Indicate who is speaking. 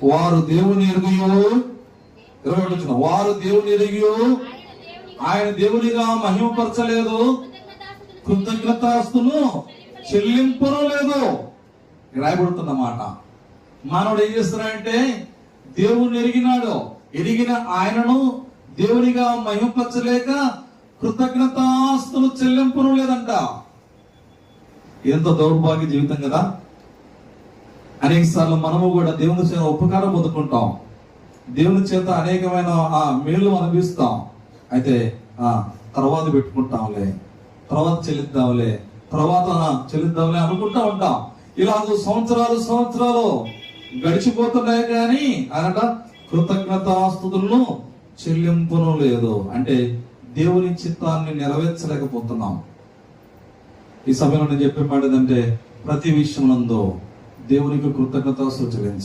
Speaker 1: వారు దేవుని ఎరుగయో, 21 వచనం, వారు దేవుని ఎరుగయో ఆయన దేవునిగా మహిమపరచలేదు, కృతజ్ఞతాస్తులు చెల్లింపును లేదు. రాయబడుతున్నమాట. మానవుడు ఏం చేస్తున్నాడంటే దేవుని ఎరిగిన ఆయనను దేవునిగా మహిమపరచలేక కృతజ్ఞతాస్తులు చెల్లింపును లేదంట. ఎంతో దౌర్భాగ్య జీవితం కదా. అనేక సార్లు మనము కూడా దేవుని చేత ఉపకారం పొందుకుంటాం, దేవుని చేత అనేకమైన మేలు అనిపిస్తాం. అయితే తర్వాత పెట్టుకుంటాంలే, తర్వాత చెల్లిద్దాంలే అనుకుంటా ఉంటాం. ఇలాగ సంవత్సరాలు గడిచిపోతున్నాయి, కానీ అనట కృతజ్ఞతాస్తుతులను చెల్లింపును లేదు. అంటే దేవుని చిత్తాన్ని నెరవేర్చలేకపోతున్నాం. ఈ సమయంలో నేను చెప్పే మాట ఏంటంటే, ప్రతి విషయం నందు దేవునికి కృతజ్ఞతాస్తుతులు చెల్లించాలి.